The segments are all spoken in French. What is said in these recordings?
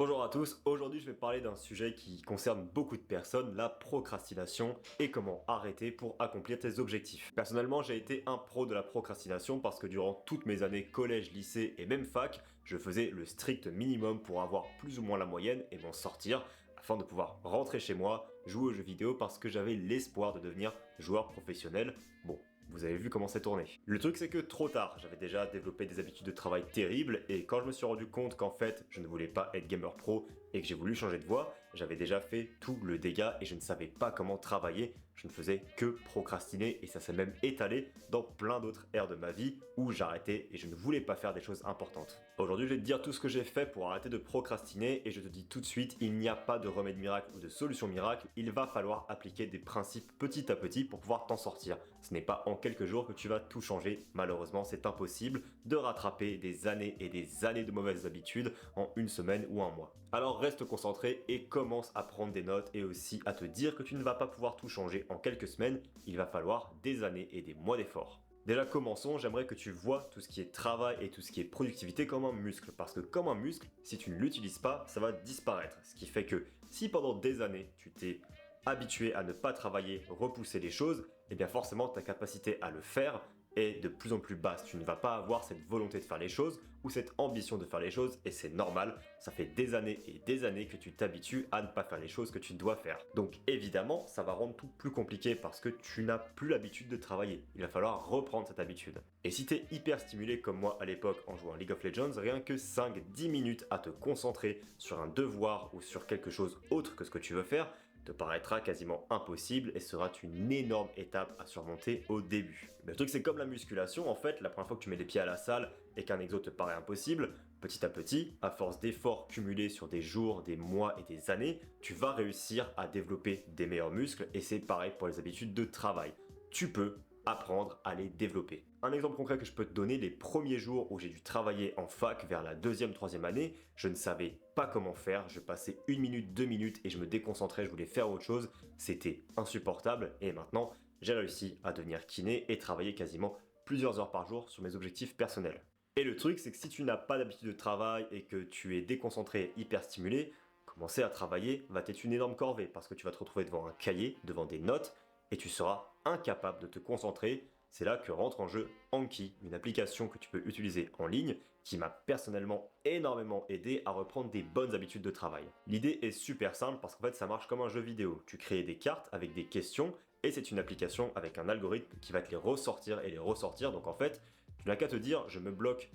Bonjour à tous, aujourd'hui je vais parler d'un sujet qui concerne beaucoup de personnes, la procrastination et comment arrêter pour accomplir tes objectifs. Personnellement j'ai été un pro de la procrastination parce que durant toutes mes années collège, lycée et même fac, je faisais le strict minimum pour avoir plus ou moins la moyenne et m'en sortir afin de pouvoir rentrer chez moi, jouer aux jeux vidéo parce que j'avais l'espoir de devenir joueur professionnel. Bon, vous avez vu comment c'est tourné. Le truc c'est que trop tard, j'avais déjà développé des habitudes de travail terribles et quand je me suis rendu compte qu'en fait je ne voulais pas être gamer pro et que j'ai voulu changer de voie, j'avais déjà fait tout le dégât et je ne savais pas comment travailler, je ne faisais que procrastiner et ça s'est même étalé dans plein d'autres aires de ma vie où j'arrêtais et je ne voulais pas faire des choses importantes. Aujourd'hui je vais te dire tout ce que j'ai fait pour arrêter de procrastiner et je te dis tout de suite, il n'y a pas de remède miracle ou de solution miracle, il va falloir appliquer des principes petit à petit pour pouvoir t'en sortir. Ce n'est pas en quelques jours que tu vas tout changer, malheureusement c'est impossible de rattraper des années et des années de mauvaises habitudes en une semaine ou un mois. Alors reste concentré et commence à prendre des notes et aussi à te dire que tu ne vas pas pouvoir tout changer en quelques semaines, il va falloir des années et des mois d'efforts. Déjà commençons, j'aimerais que tu vois tout ce qui est travail et tout ce qui est productivité comme un muscle, parce que comme un muscle, si tu ne l'utilises pas, ça va disparaître. Ce qui fait que si pendant des années, tu t'es habitué à ne pas travailler, repousser les choses, et bien forcément ta capacité à le faire est de plus en plus basse. Tu ne vas pas avoir cette volonté de faire les choses ou cette ambition de faire les choses et c'est normal. Ça fait des années et des années que tu t'habitues à ne pas faire les choses que tu dois faire. Donc évidemment, ça va rendre tout plus compliqué parce que tu n'as plus l'habitude de travailler. Il va falloir reprendre cette habitude. Et si tu es hyper stimulé comme moi à l'époque en jouant à League of Legends, rien que 5-10 minutes à te concentrer sur un devoir ou sur quelque chose autre que ce que tu veux faire, te paraîtra quasiment impossible et sera une énorme étape à surmonter au début. Mais le truc c'est comme la musculation, en fait, la première fois que tu mets les pieds à la salle et qu'un exo te paraît impossible, petit à petit, à force d'efforts cumulés sur des jours, des mois et des années, tu vas réussir à développer des meilleurs muscles et c'est pareil pour les habitudes de travail. Tu peux apprendre à les développer. Un exemple concret que je peux te donner, les premiers jours où j'ai dû travailler en fac vers la deuxième, troisième année, je ne savais pas comment faire, je passais 1 minute, 2 minutes et je me déconcentrais, je voulais faire autre chose, c'était insupportable et maintenant j'ai réussi à devenir kiné et travailler quasiment plusieurs heures par jour sur mes objectifs personnels. Et le truc c'est que si tu n'as pas d'habitude de travail et que tu es déconcentré, hyper stimulé, commencer à travailler va être une énorme corvée parce que tu vas te retrouver devant un cahier, devant des notes et tu seras incapable de te concentrer. C'est là que rentre en jeu Anki, une application que tu peux utiliser en ligne qui m'a personnellement énormément aidé à reprendre des bonnes habitudes de travail. L'idée est super simple parce qu'en fait ça marche comme un jeu vidéo. Tu crées des cartes avec des questions et c'est une application avec un algorithme qui va te les ressortir et les ressortir. Donc en fait, tu n'as qu'à te dire je me bloque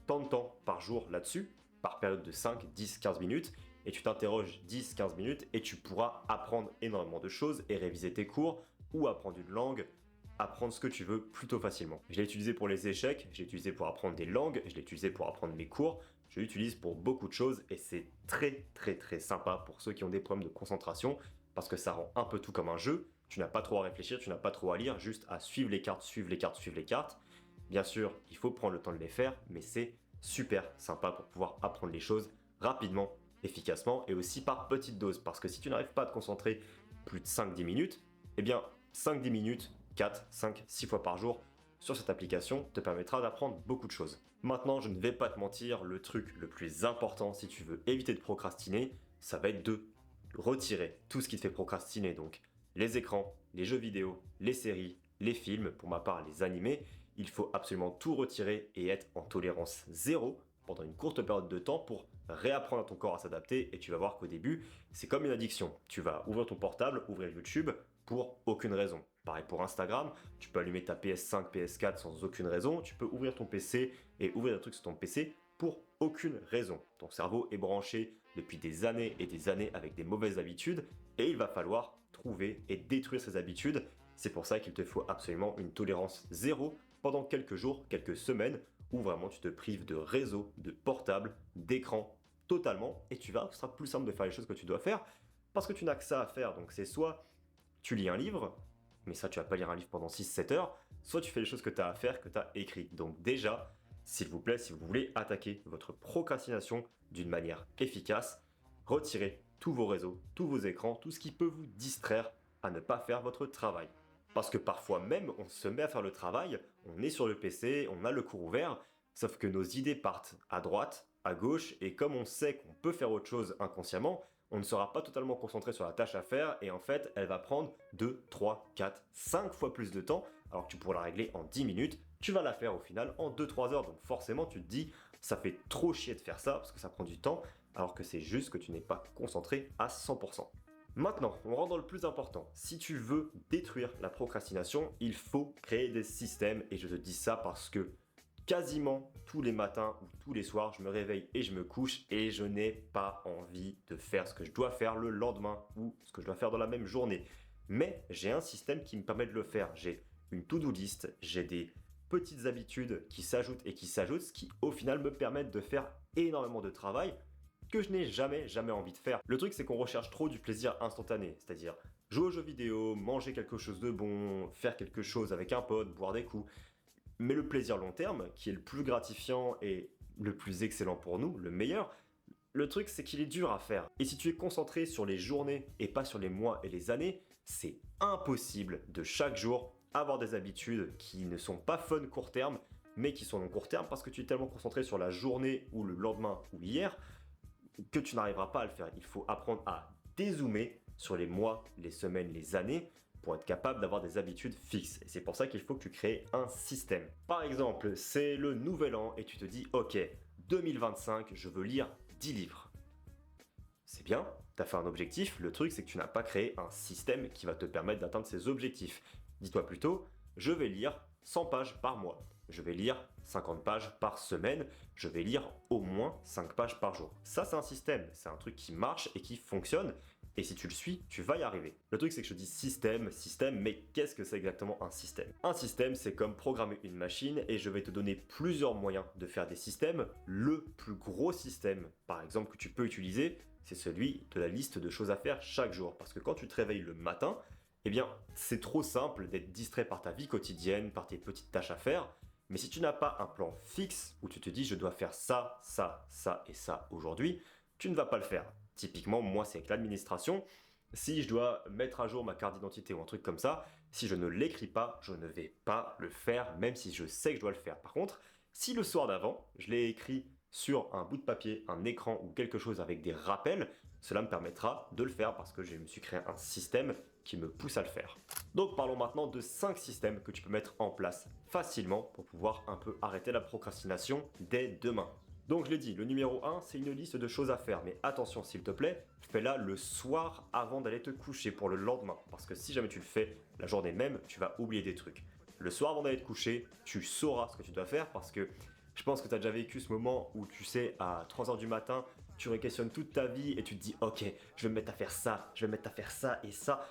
tant de temps par jour là-dessus, par période de 5, 10, 15 minutes et tu t'interroges 10, 15 minutes et tu pourras apprendre énormément de choses et réviser tes cours ou apprendre une langue, apprendre ce que tu veux plutôt facilement. Je l'ai utilisé pour les échecs, je l'ai utilisé pour apprendre des langues, je l'ai utilisé pour apprendre mes cours, je l'utilise pour beaucoup de choses et c'est très sympa pour ceux qui ont des problèmes de concentration parce que ça rend un peu tout comme un jeu. Tu n'as pas trop à réfléchir, tu n'as pas trop à lire, juste à suivre les cartes, suivre les cartes, suivre les cartes. Bien sûr, il faut prendre le temps de les faire, mais c'est super sympa pour pouvoir apprendre les choses rapidement, efficacement et aussi par petites doses. Parce que si tu n'arrives pas à te concentrer plus de 5-10 minutes, eh bien 5-10 minutes, 4, 5, 6 fois par jour sur cette application te permettra d'apprendre beaucoup de choses. Maintenant, je ne vais pas te mentir, le truc le plus important si tu veux éviter de procrastiner, ça va être de retirer tout ce qui te fait procrastiner. Donc les écrans, les jeux vidéo, les séries, les films, pour ma part les animés, il faut absolument tout retirer et être en tolérance zéro pendant une courte période de temps pour réapprendre à ton corps à s'adapter et tu vas voir qu'au début, c'est comme une addiction. Tu vas ouvrir ton portable, ouvrir YouTube pour aucune raison. Pareil pour Instagram, tu peux allumer ta PS5, PS4 sans aucune raison, tu peux ouvrir ton PC et ouvrir des trucs sur ton PC pour aucune raison. Ton cerveau est branché depuis des années et des années avec des mauvaises habitudes et il va falloir trouver et détruire ces habitudes. C'est pour ça qu'il te faut absolument une tolérance zéro pendant quelques jours, quelques semaines où vraiment tu te prives de réseau, de portable, d'écran totalement et ce sera plus simple de faire les choses que tu dois faire parce que tu n'as que ça à faire. Donc c'est soit tu lis un livre, mais ça tu vas pas lire un livre pendant 6-7 heures, soit tu fais les choses que tu as à faire, que tu as écrites. Donc déjà, s'il vous plaît, si vous voulez attaquer votre procrastination d'une manière efficace, retirez tous vos réseaux, tous vos écrans, tout ce qui peut vous distraire à ne pas faire votre travail. Parce que parfois même, on se met à faire le travail, on est sur le PC, on a le cours ouvert, sauf que nos idées partent à droite, à gauche, et comme on sait qu'on peut faire autre chose inconsciemment, on ne sera pas totalement concentré sur la tâche à faire, et en fait, elle va prendre 2, 3, 4, 5 fois plus de temps, alors que tu pourrais la régler en 10 minutes, tu vas la faire au final en 2-3 heures, donc forcément tu te dis, ça fait trop chier de faire ça, parce que ça prend du temps, alors que c'est juste que tu n'es pas concentré à 100%. Maintenant, on rentre dans le plus important. Si tu veux détruire la procrastination, il faut créer des systèmes, et je te dis ça parce que quasiment tous les matins ou tous les soirs, je me réveille et je me couche et je n'ai pas envie de faire ce que je dois faire le lendemain ou ce que je dois faire dans la même journée. Mais j'ai un système qui me permet de le faire. J'ai une to-do list, j'ai des petites habitudes qui s'ajoutent et qui s'ajoutent, ce qui au final me permettent de faire énormément de travail que je n'ai jamais envie de faire. Le truc, c'est qu'on recherche trop du plaisir instantané, c'est-à-dire jouer aux jeux vidéo, manger quelque chose de bon, faire quelque chose avec un pote, boire des coups. Mais le plaisir long terme, qui est le plus gratifiant et le plus excellent pour nous, le meilleur, le truc c'est qu'il est dur à faire. Et si tu es concentré sur les journées et pas sur les mois et les années, c'est impossible de chaque jour avoir des habitudes qui ne sont pas fun court terme, mais qui sont long court terme parce que tu es tellement concentré sur la journée ou le lendemain ou hier que tu n'arriveras pas à le faire. Il faut apprendre à dézoomer sur les mois, les semaines, les années pour être capable d'avoir des habitudes fixes. Et c'est pour ça qu'il faut que tu crées un système. Par exemple, c'est le nouvel an et tu te dis, ok, 2025, je veux lire 10 livres. C'est bien, tu as fait un objectif, le truc c'est que tu n'as pas créé un système qui va te permettre d'atteindre ces objectifs. Dis-toi plutôt, je vais lire 100 pages par mois. Je vais lire 50 pages par semaine, je vais lire au moins 5 pages par jour. Ça, c'est un système, c'est un truc qui marche et qui fonctionne. Et si tu le suis, tu vas y arriver. Le truc, c'est que je dis système, mais qu'est-ce que c'est exactement un système? Un système, c'est comme programmer une machine et je vais te donner plusieurs moyens de faire des systèmes. Le plus gros système, par exemple, que tu peux utiliser, c'est celui de la liste de choses à faire chaque jour. Parce que quand tu te réveilles le matin, eh bien, c'est trop simple d'être distrait par ta vie quotidienne, par tes petites tâches à faire. Mais si tu n'as pas un plan fixe où tu te dis je dois faire ça, ça, ça et ça aujourd'hui, tu ne vas pas le faire. Typiquement, moi, c'est avec l'administration. Si je dois mettre à jour ma carte d'identité ou un truc comme ça, si je ne l'écris pas, je ne vais pas le faire, même si je sais que je dois le faire. Par contre, si le soir d'avant, je l'ai écrit sur un bout de papier, un écran ou quelque chose avec des rappels, cela me permettra de le faire parce que je me suis créé un système qui me pousse à le faire. Donc parlons maintenant de 5 systèmes que tu peux mettre en place facilement pour pouvoir un peu arrêter la procrastination dès demain. Donc je l'ai dit, le numéro 1, c'est une liste de choses à faire, mais attention s'il te plaît, fais-la le soir avant d'aller te coucher pour le lendemain, parce que si jamais tu le fais la journée même, tu vas oublier des trucs. Le soir avant d'aller te coucher, tu sauras ce que tu dois faire, parce que je pense que tu as déjà vécu ce moment où tu sais, à 3h du matin, tu réquestionnes toute ta vie et tu te dis « Ok, je vais me mettre à faire ça, je vais me mettre à faire ça et ça ».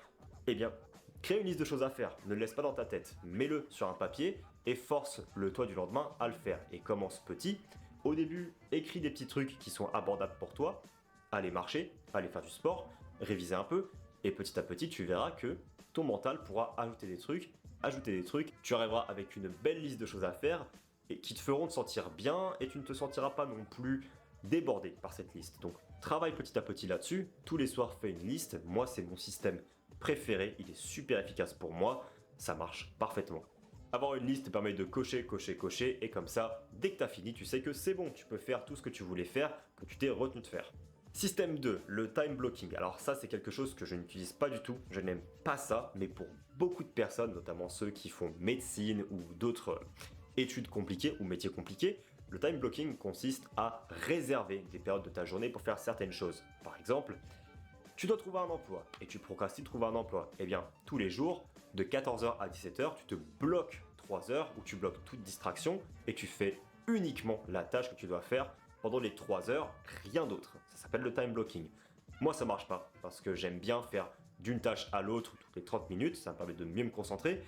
Eh bien, crée une liste de choses à faire, ne le laisse pas dans ta tête, mets-le sur un papier et force-le toi du lendemain à le faire. Et commence petit. Au début, écris des petits trucs qui sont abordables pour toi, aller marcher, aller faire du sport, réviser un peu, et petit à petit, tu verras que ton mental pourra ajouter des trucs, tu arriveras avec une belle liste de choses à faire, et qui te feront te sentir bien, et tu ne te sentiras pas non plus débordé par cette liste. Donc, travaille petit à petit là-dessus, tous les soirs fais une liste, moi c'est mon système préféré, il est super efficace pour moi, ça marche parfaitement. Avoir une liste permet de cocher, et comme ça, dès que tu as fini, tu sais que c'est bon, tu peux faire tout ce que tu voulais faire, que tu t'es retenu de faire. Système 2, le time blocking. Alors ça, c'est quelque chose que je n'utilise pas du tout, je n'aime pas ça, mais pour beaucoup de personnes, notamment ceux qui font médecine ou d'autres études compliquées ou métiers compliqués, le time blocking consiste à réserver des périodes de ta journée pour faire certaines choses. Par exemple, tu dois trouver un emploi et tu procrastines de trouver un emploi. Eh bien, tous les jours, de 14h à 17h, tu te bloques 3 heures où tu bloques toute distraction et tu fais uniquement la tâche que tu dois faire pendant les 3 heures, rien d'autre. Ça s'appelle le time blocking. Moi, ça marche pas parce que j'aime bien faire d'une tâche à l'autre toutes les 30 minutes, ça me permet de mieux me concentrer.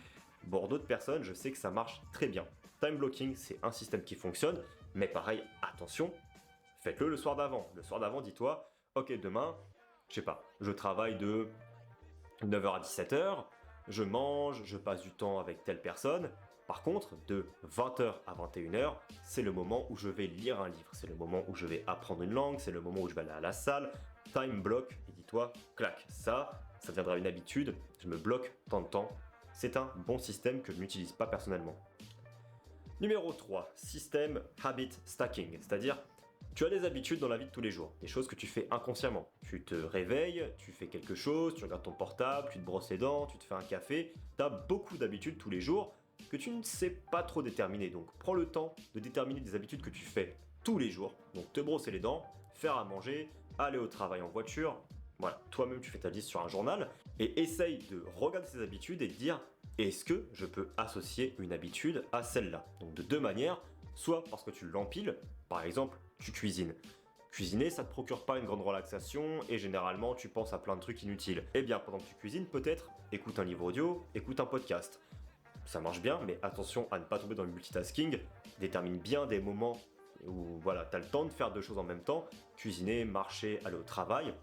Pour d'autres personnes, je sais que ça marche très bien. Time blocking, c'est un système qui fonctionne, mais pareil, attention, faites-le le soir d'avant. Le soir d'avant, dis-toi, ok, demain, je sais pas, je travaille de 9h à 17h, je mange, je passe du temps avec telle personne. Par contre, de 20h à 21h, c'est le moment où je vais lire un livre, c'est le moment où je vais apprendre une langue, c'est le moment où je vais aller à la salle. Time block, et dis-toi, clac, ça deviendra une habitude, je me bloque tant de temps. C'est un bon système que je n'utilise pas personnellement. Numéro 3, système habit stacking, c'est-à-dire Tu as des habitudes dans la vie de tous les jours, des choses que tu fais inconsciemment. Tu te réveilles, tu fais quelque chose, tu regardes ton portable, tu te brosses les dents, tu te fais un café. Tu as beaucoup d'habitudes tous les jours que tu ne sais pas trop déterminer. Donc prends le temps de déterminer des habitudes que tu fais tous les jours. Donc te brosser les dents, faire à manger, aller au travail en voiture. Voilà, toi-même tu fais ta liste sur un journal et essaye de regarder ces habitudes et de dire est-ce que je peux associer une habitude à celle-là. Donc de deux manières, soit parce que tu l'empiles, par exemple tu cuisines. Cuisiner, ça te procure pas une grande relaxation et généralement tu penses à plein de trucs inutiles. Eh bien pendant que tu cuisines, peut-être écoute un livre audio, écoute un podcast. Ça marche bien, mais attention à ne pas tomber dans le multitasking. Détermine bien des moments où voilà, tu as le temps de faire deux choses en même temps. Cuisiner, marcher, aller au travail.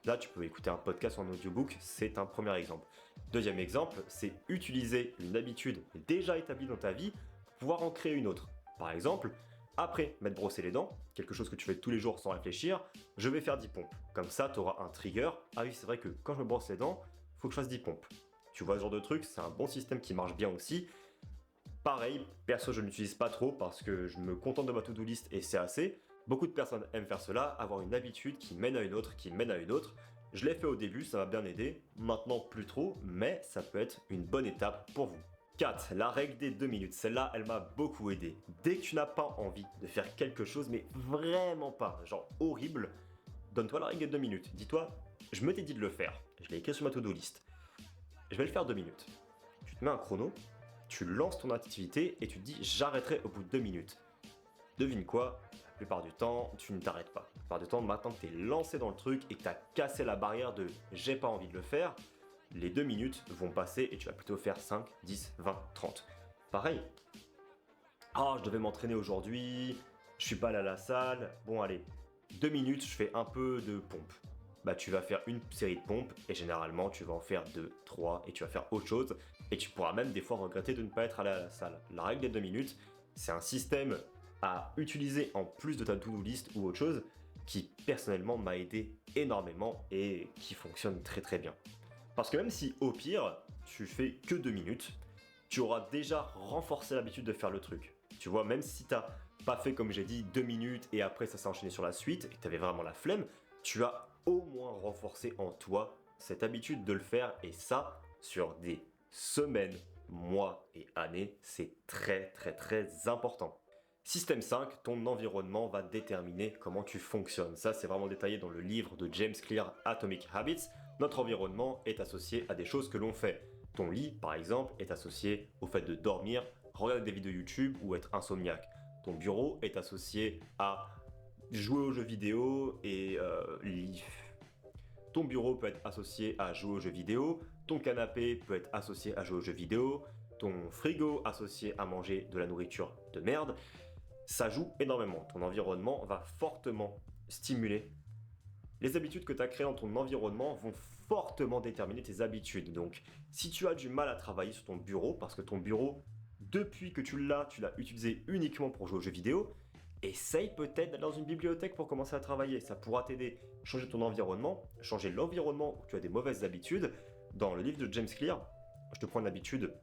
Là, tu peux écouter un podcast ou un audiobook, c'est un premier exemple. Deuxième exemple, c'est utiliser une habitude déjà établie dans ta vie pour pouvoir en créer une autre. Par exemple, après m'être brossé les dents, quelque chose que tu fais tous les jours sans réfléchir, je vais faire 10 pompes. Comme ça, tu auras un trigger. Ah oui, c'est vrai que quand je me brosse les dents, il faut que je fasse 10 pompes. Tu vois ce genre de truc, c'est un bon système qui marche bien aussi. Pareil, perso, je ne l'utilise pas trop parce que je me contente de ma to-do list et c'est assez. Beaucoup de personnes aiment faire cela, avoir une habitude qui mène à une autre, qui mène à une autre. Je l'ai fait au début, ça m'a bien aidé. Maintenant, plus trop, mais ça peut être une bonne étape pour vous. 4. La règle des 2 minutes. Celle-là, elle m'a beaucoup aidé. Dès que tu n'as pas envie de faire quelque chose, mais vraiment pas, genre horrible, donne-toi la règle des 2 minutes. Dis-toi, je m'étais dit de le faire. Je l'ai écrit sur ma to-do list. Je vais le faire 2 minutes. Tu te mets un chrono, tu lances ton activité et tu te dis j'arrêterai au bout de 2 minutes. Devine quoi? La plupart du temps, tu ne t'arrêtes pas. La plupart du temps, maintenant que tu es lancé dans le truc et que tu as cassé la barrière de j'ai pas envie de le faire, les 2 minutes vont passer et tu vas plutôt faire 5, 10, 20, 30. Pareil. Ah, je devais m'entraîner aujourd'hui, je suis pas allé à la salle. Bon, allez, 2 minutes, je fais un peu de pompe. Bah, tu vas faire une série de pompes et généralement, tu vas en faire 2, 3 et tu vas faire autre chose. Et tu pourras même des fois regretter de ne pas être allé à la salle. La règle des 2 minutes, c'est un système à utiliser en plus de ta to-do list ou autre chose qui personnellement m'a aidé énormément et qui fonctionne très très bien. Parce que même si au pire, tu fais que 2 minutes, tu auras déjà renforcé l'habitude de faire le truc. Tu vois, même si t'as pas fait comme j'ai dit 2 minutes et après ça s'est enchaîné sur la suite et que tu avais vraiment la flemme, tu as au moins renforcé en toi cette habitude de le faire et ça sur des semaines, mois et années, c'est très très très important. Système 5, ton environnement va déterminer comment tu fonctionnes. Ça, c'est vraiment détaillé dans le livre de James Clear, Atomic Habits. Notre environnement est associé à des choses que l'on fait. Ton lit, par exemple, est associé au fait de dormir, regarder des vidéos YouTube ou être insomniaque. Ton bureau est associé à jouer aux jeux vidéo et ton bureau peut être associé à jouer aux jeux vidéo, ton canapé peut être associé à jouer aux jeux vidéo, ton frigo associé à manger de la nourriture de merde. Ça joue énormément. Ton environnement va fortement stimuler. Les habitudes que tu as créées dans ton environnement vont fortement déterminer tes habitudes. Donc, si tu as du mal à travailler sur ton bureau, parce que ton bureau, depuis que tu l'as utilisé uniquement pour jouer aux jeux vidéo, essaye peut-être d'aller dans une bibliothèque pour commencer à travailler. Ça pourra t'aider. Changer ton environnement, changer l'environnement où tu as des mauvaises habitudes. Dans le livre de James Clear, je te prends une habitude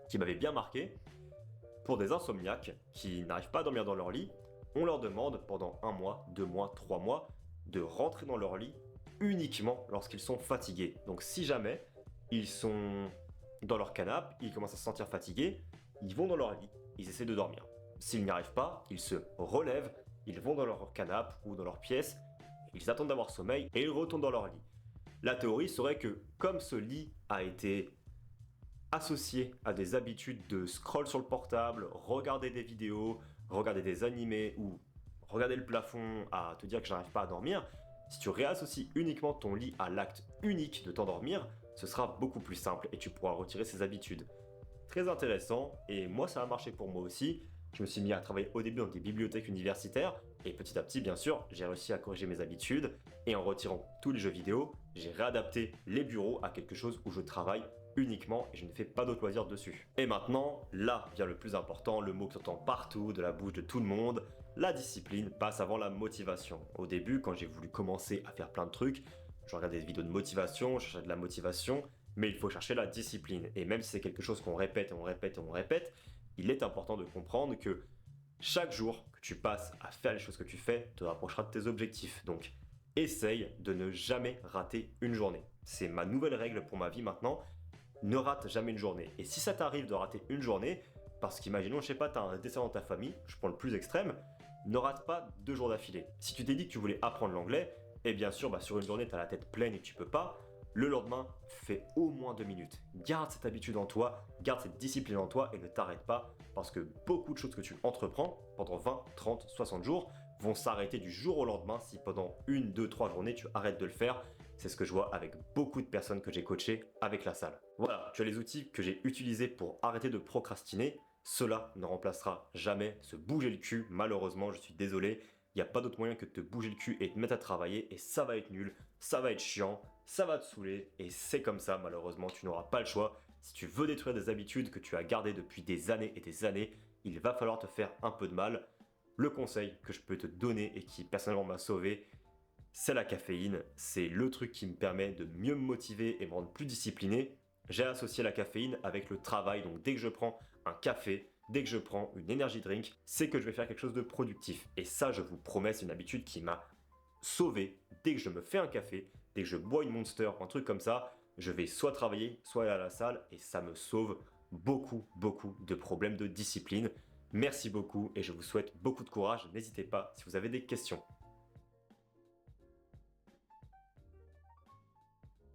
qui m'avait bien marqué. Pour des insomniaques qui n'arrivent pas à dormir dans leur lit, on leur demande pendant 1 mois, 2 mois, 3 mois de rentrer dans leur lit uniquement lorsqu'ils sont fatigués. Donc si jamais ils sont dans leur canapé, ils commencent à se sentir fatigués, ils vont dans leur lit, ils essaient de dormir. S'ils n'y arrivent pas, ils se relèvent, ils vont dans leur canapé ou dans leur pièce, ils attendent d'avoir sommeil et ils retournent dans leur lit. La théorie serait que comme ce lit a été associé à des habitudes de scroll sur le portable, regarder des vidéos, regarder des animés ou regarder le plafond à te dire que j'arrive pas à dormir, si tu réassocies uniquement ton lit à l'acte unique de t'endormir, ce sera beaucoup plus simple et tu pourras retirer ces habitudes. Très intéressant et moi ça a marché pour moi aussi. Je me suis mis à travailler au début dans des bibliothèques universitaires et petit à petit bien sûr j'ai réussi à corriger mes habitudes et en retirant tous les jeux vidéo, j'ai réadapté les bureaux à quelque chose où je travaille uniquement et je ne fais pas d'autres loisirs dessus. Et maintenant, là vient le plus important, le mot que tu entends partout, de la bouche de tout le monde, la discipline passe avant la motivation. Au début, quand j'ai voulu commencer à faire plein de trucs, je regardais des vidéos de motivation, je cherchais de la motivation, mais il faut chercher la discipline. Et même si c'est quelque chose qu'on répète et on répète et on répète, il est important de comprendre que Chaque jour que tu passes à faire les choses que tu fais te rapprochera de tes objectifs. Donc, essaye de ne jamais rater une journée. C'est ma nouvelle règle pour ma vie maintenant. Ne rate jamais une journée. Et si ça t'arrive de rater une journée, parce qu'imaginons, je sais pas, tu as un décès dans ta famille, je prends le plus extrême, ne rate pas 2 jours d'affilée. Si tu t'es dit que tu voulais apprendre l'anglais, et bien sûr, sur une journée, tu as la tête pleine et tu peux pas, le lendemain, fais au moins 2 minutes. Garde cette habitude en toi, garde cette discipline en toi et ne t'arrête pas parce que beaucoup de choses que tu entreprends pendant 20, 30, 60 jours vont s'arrêter du jour au lendemain si pendant 1, 2, 3 journées tu arrêtes de le faire. C'est ce que je vois avec beaucoup de personnes que j'ai coachées avec la salle. Voilà, tu as les outils que j'ai utilisés pour arrêter de procrastiner. Cela ne remplacera jamais se bouger le cul. Malheureusement, je suis désolé. Il n'y a pas d'autre moyen que de te bouger le cul et te mettre à travailler et ça va être nul, ça va être chiant, ça va te saouler et c'est comme ça malheureusement, tu n'auras pas le choix. Si tu veux détruire des habitudes que tu as gardées depuis des années et des années, il va falloir te faire un peu de mal. Le conseil que je peux te donner et qui personnellement m'a sauvé, c'est la caféine. C'est le truc qui me permet de mieux me motiver et me rendre plus discipliné. J'ai associé la caféine avec le travail, donc dès que je prends un café, dès que je prends une energy drink, c'est que je vais faire quelque chose de productif. Et ça, je vous promets, c'est une habitude qui m'a sauvé. Dès que je me fais un café, dès que je bois une Monster, un truc comme ça, je vais soit travailler, soit aller à la salle et ça me sauve beaucoup, beaucoup de problèmes de discipline. Merci beaucoup et je vous souhaite beaucoup de courage. N'hésitez pas si vous avez des questions.